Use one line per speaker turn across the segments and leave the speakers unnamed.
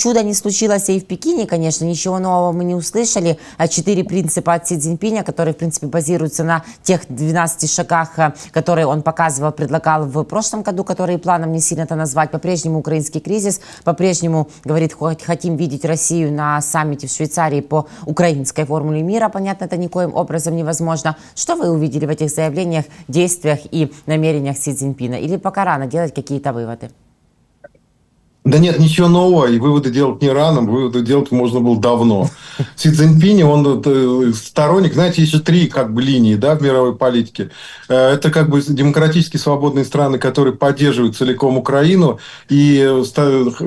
чудо не случилось и в Пекине, конечно, ничего нового мы не услышали. 4 принципа от Си Цзиньпиня, которые, в принципе, базируются на тех 12 шагах, которые он показывал, предлагал в прошлом году, которые планом не сильно это назвать. По-прежнему украинский кризис, по-прежнему, говорит, хотим видеть Россию на саммите в Швейцарии по украинской формуле мира. Понятно, это никоим образом невозможно. Что вы увидели в этих заявлениях, действиях и намерениях Си Цзиньпина? Или пока рано делать какие-то выводы?
Да нет, ничего нового, и выводы делать не рано, выводы делать можно было давно. Си Цзиньпинь, он сторонник, знаете, есть же 3 как бы линии, да, в мировой политике. Это как бы демократически свободные страны, которые поддерживают целиком Украину и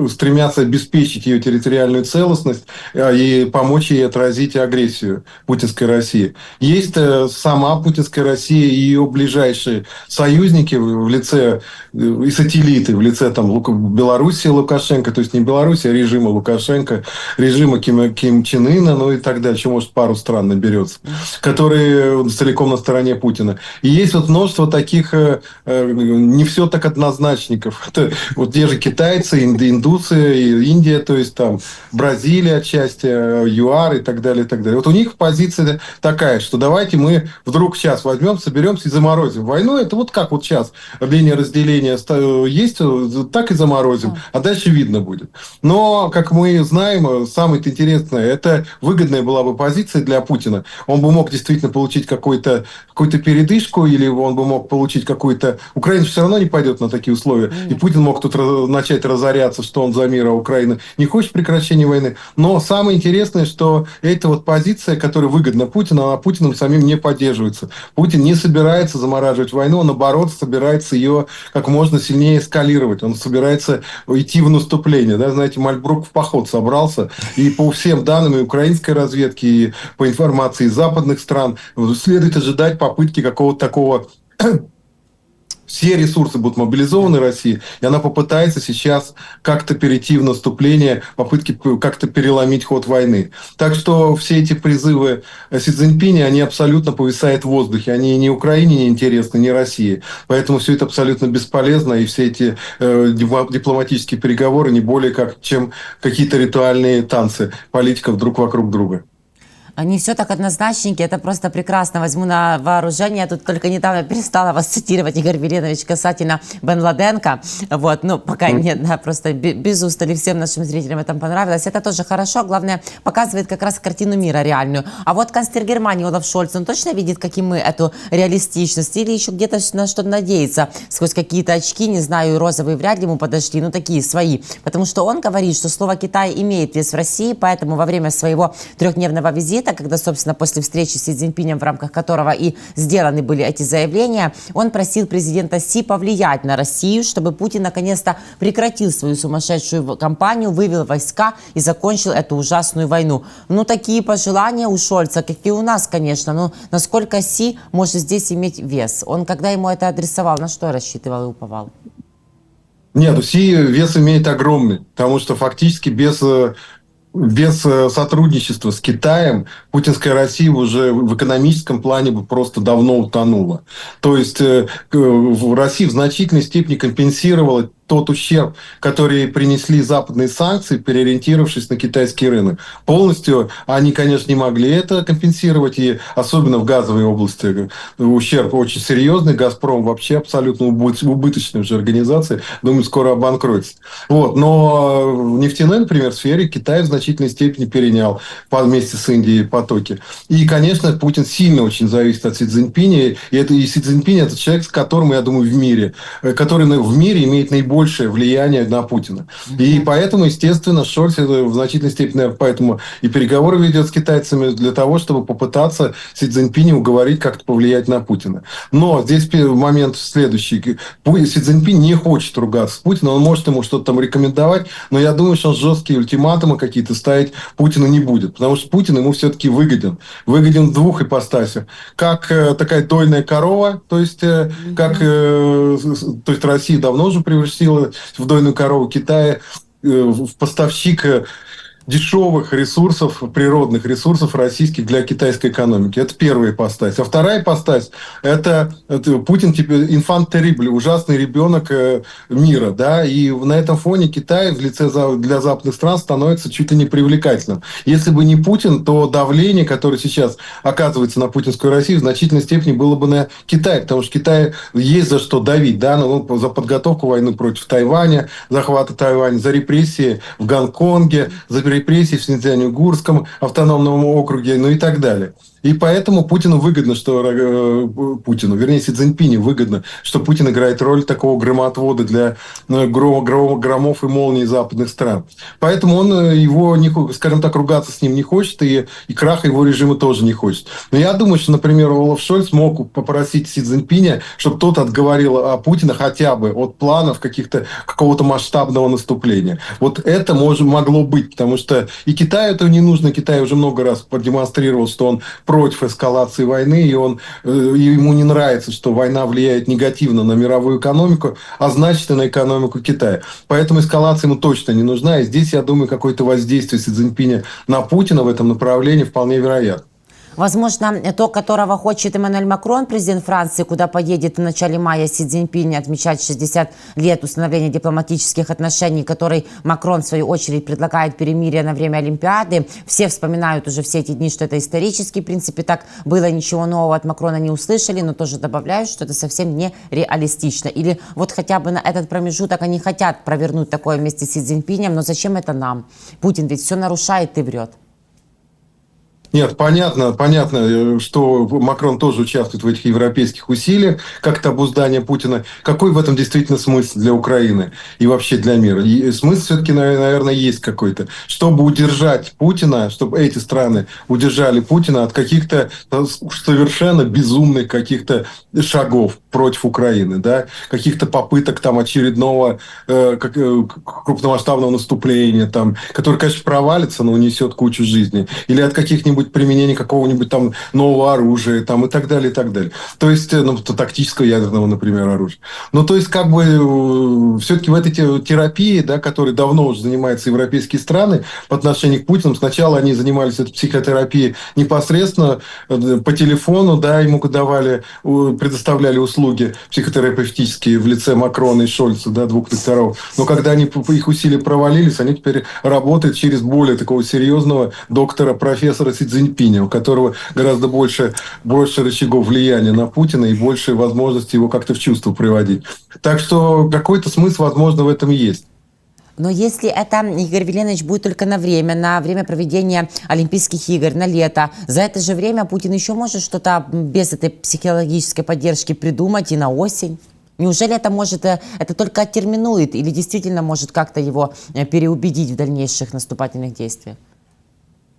стремятся обеспечить ее территориальную целостность и помочь ей отразить агрессию путинской России. Есть сама путинская Россия и ее ближайшие союзники в лице и сателлиты в лице там Белоруссии, Лукашенко, то есть не Беларусь, а режима Лукашенко, режима Ким Чен Ына, ну и так далее, еще, может, пару стран наберется, которые целиком на стороне Путина. И есть вот множество таких не все так однозначников. Это вот те же китайцы, индусы, Индия, то есть там Бразилия отчасти, ЮАР и так далее, и так далее. Вот у них позиция такая, что давайте мы вдруг сейчас возьмем, соберемся и заморозим войну. Это вот как вот сейчас линия разделения есть, так и заморозим. А дальше видно будет. Но, как мы знаем, самое интересное, это выгодная была бы позиция для Путина. Он бы мог действительно получить какую-то передышку, или он бы мог получить какую-то... Украина все равно не пойдет на такие условия. И Путин мог тут начать разоряться, что он за мир, а Украина не хочет прекращения войны. Но самое интересное, что эта вот позиция, которая выгодна Путину, она Путиным самим не поддерживается. Путин не собирается замораживать войну, он, наоборот, собирается ее как можно сильнее эскалировать. Он собирается идти в наступление. Да? Знаете, Мальбрук в поход собрался. И по всем данным и украинской разведки, и по информации из западных стран, следует ожидать попытки какого-то такого... Все ресурсы будут мобилизованы России, и она попытается сейчас как-то перейти в наступление, попытки как-то переломить ход войны. Так что все эти призывы Си Цзиньпиня, они абсолютно повисают в воздухе. Они ни Украине не интересны, ни России. Поэтому все это абсолютно бесполезно, и все эти дипломатические переговоры не более как, чем какие-то ритуальные танцы политиков друг вокруг друга.
Не все так однозначненько, это просто прекрасно. Возьму на вооружение. Я тут только недавно перестала вас цитировать, Игорь Веленович, касательно Бен Ладенко. Вот, ну, пока нет, да, просто без устали всем нашим зрителям это понравилось. Это тоже хорошо, главное, показывает как раз картину мира реальную. А вот канцлер Германии Олаф Шольц, он точно видит, каким мы эту реалистичность, или еще где-то на что-то надеется, сквозь какие-то очки, не знаю, розовые вряд ли ему подошли, но такие свои. Потому что он говорит, что слово «Китай» имеет вес в России, поэтому во время своего 3-дневного визита, когда, собственно, после встречи с Си Цзиньпинем, в рамках которого и сделаны были эти заявления, он просил президента Си повлиять на Россию, чтобы Путин наконец-то прекратил свою сумасшедшую кампанию, вывел войска и закончил эту ужасную войну. Ну, такие пожелания у Шольца, как и у нас, конечно. Но насколько Си может здесь иметь вес? Он, когда ему это адресовал, на что рассчитывал и уповал?
Нет, у Си вес имеет огромный, потому что фактически без сотрудничества с Китаем путинская Россия уже в экономическом плане бы просто давно утонула. То есть Россия в значительной степени компенсировала тот ущерб, который принесли западные санкции, переориентировавшись на китайский рынок. Полностью они, конечно, не могли это компенсировать, и особенно в газовой области ущерб очень серьезный. «Газпром» вообще абсолютно убыточная уже организация, думаю, скоро обанкротится. Вот. Но в нефтяной, например, сфере Китай в значительной степени перенял вместе с Индией потоки. И, конечно, Путин сильно очень зависит от Си Цзиньпиня, и Си Цзиньпинь – это человек, с которым, я думаю, который в мире имеет наибольшее влияние на Путина. И поэтому, естественно, Шольц в значительной степени поэтому и переговоры ведет с китайцами для того, чтобы попытаться Си Цзиньпиня уговорить как-то повлиять на Путина. Но здесь момент следующий. Си Цзиньпинь не хочет ругаться с Путиным, он может ему что-то там рекомендовать, но я думаю, что он жесткие ультиматумы какие-то ставить Путину не будет, потому что Путин ему все-таки выгоден. Выгоден в 2 ипостасях. Как такая дойная корова, то есть Россия давно уже превратила в дойную корову Китая, в поставщик дешевых ресурсов, природных ресурсов российских для китайской экономики. Это первая ипостась. А вторая ипостась – это Путин теперь инфант террибль, ужасный ребенок мира. Да? И на этом фоне Китай в лице для западных стран становится чуть ли не привлекательным. Если бы не Путин, то давление, которое сейчас оказывается на путинскую Россию, в значительной степени было бы на Китай. Потому что Китай есть за что давить. Да? За подготовку войны против Тайваня, захвата Тайваня, за репрессии в Гонконге, за репрессии в Синьцзянь-Уйгурском автономном округе, ну и так далее. И поэтому Путину выгодно, вернее, Си Цзиньпиню выгодно, что Путин играет роль такого громотвода для громов и молний западных стран. Поэтому он его, скажем так, ругаться с ним не хочет, и краха его режима тоже не хочет. Но я думаю, что, например, Олаф Шольц мог попросить Си Цзиньпиня, чтобы тот отговорил Путина хотя бы от планов какого-то масштабного наступления. Вот это могло быть, потому что и Китаю этого не нужно. Китай уже много раз продемонстрировал, что он против эскалации войны, и ему не нравится, что война влияет негативно на мировую экономику, а значит и на экономику Китая. Поэтому эскалация ему точно не нужна. И здесь, я думаю, какое-то воздействие Си Цзиньпиня на Путина в этом направлении вполне вероятно.
Возможно, то, которого хочет Эммануэль Макрон, президент Франции, куда поедет в начале мая Си Цзиньпинь отмечать 60 лет установления дипломатических отношений, который Макрон, в свою очередь, предлагает перемирие на время Олимпиады. Все вспоминают уже все эти дни, что это исторический, в принципе, так было, ничего нового от Макрона не услышали, но тоже добавляют, что это совсем не реалистично. Или вот хотя бы на этот промежуток они хотят провернуть такое вместе с Си Цзиньпинем, но зачем это нам? Путин ведь все нарушает и врет.
Нет, понятно, что Макрон тоже участвует в этих европейских усилиях, как-то обуздание Путина. Какой в этом действительно смысл для Украины и вообще для мира? И смысл все-таки, наверное, есть какой-то. Чтобы удержать Путина, чтобы эти страны удержали Путина от каких-то совершенно безумных каких-то шагов против Украины, да? Каких-то попыток там очередного крупномасштабного наступления, там, которое, конечно, провалится, но унесет кучу жизней. Или от каких-нибудь применения какого-нибудь там нового оружия там, и так далее, и так далее. То есть, тактического ядерного, например, оружия. То есть, все-таки в этой терапии, да, которой давно уже занимаются европейские страны по отношению к Путину, сначала они занимались этой психотерапией непосредственно по телефону, да, ему предоставляли услуги психотерапевтические в лице Макрона и Шольца, да, двух докторов. Но когда их усилия провалились, они теперь работают через более такого серьезного доктора, профессора Си Цзиньпиня, у которого гораздо больше рычагов влияния на Путина и больше возможности его как-то в чувство приводить. Так что какой-то смысл, возможно, в этом есть.
Но если это, Игорь Веленович, будет только на время проведения Олимпийских игр, на лето, за это же время Путин еще может что-то без этой психологической поддержки придумать и на осень? Неужели это только оттерминует или действительно может как-то его переубедить в дальнейших наступательных действиях?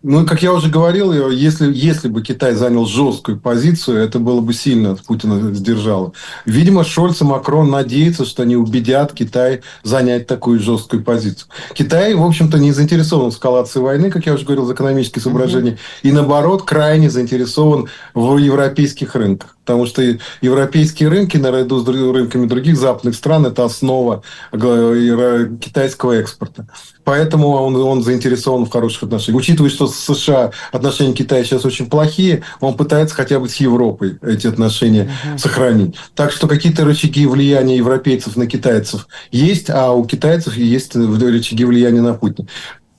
Как я уже говорил, если бы Китай занял жесткую позицию, это было бы сильно от Путина сдержало. Видимо, Шольц и Макрон надеются, что они убедят Китай занять такую жесткую позицию. Китай, в общем-то, не заинтересован в эскалации войны, как я уже говорил, из экономических соображений. И, наоборот, крайне заинтересован в европейских рынках. Потому что европейские рынки, наряду с рынками других западных стран, это основа китайского экспорта. Поэтому он заинтересован в хороших отношениях. Учитывая, что с США отношения Китая сейчас очень плохие, он пытается хотя бы с Европой эти отношения сохранить. Так что какие-то рычаги влияния европейцев на китайцев есть, а у китайцев есть рычаги влияния на Путина.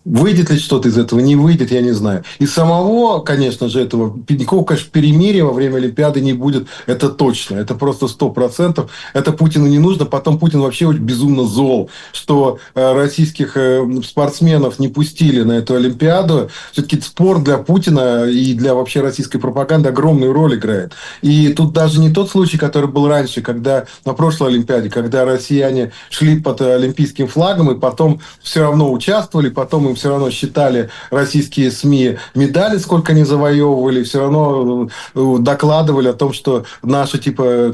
Выйдет ли что-то из этого, не выйдет, я не знаю. И самого, конечно же, никакого, конечно, перемирия во время Олимпиады не будет. Это точно. Это просто 100%. Это Путину не нужно. Потом Путин вообще очень безумно зол, что российских спортсменов не пустили на эту Олимпиаду. Все-таки спорт для Путина и для вообще российской пропаганды огромную роль играет. И тут даже не тот случай, который был раньше, когда на прошлой Олимпиаде, когда россияне шли под олимпийским флагом и потом все равно участвовали, потом им все равно считали российские СМИ медали, сколько они завоевывали, все равно докладывали о том, что наши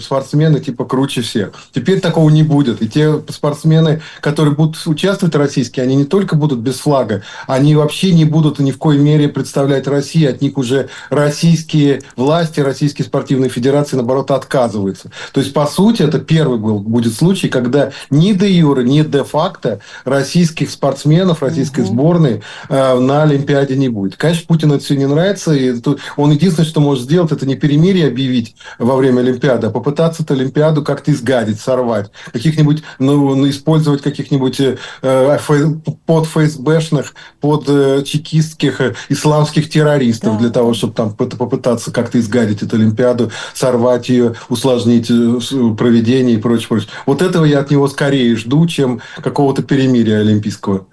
спортсмены круче всех. Теперь такого не будет. И те спортсмены, которые будут участвовать российские, они не только будут без флага, они вообще не будут ни в коей мере представлять Россию. От них уже российские власти, российские спортивные федерации, наоборот, отказываются. То есть, по сути, это первый будет случай, когда ни де юре, ни де факто российских спортсменов, российской сборной сборной на Олимпиаде не будет. Конечно, Путину это все не нравится, и он единственное, что может сделать, это не перемирие объявить во время Олимпиады, а попытаться эту Олимпиаду как-то изгадить, сорвать, каких-нибудь, использовать каких-нибудь под ФСБшных, под чекистских, исламских террористов для того, чтобы там попытаться как-то изгадить эту Олимпиаду, сорвать ее, усложнить проведение и прочее, прочее. Вот этого я от него скорее жду, чем какого-то перемирия олимпийского.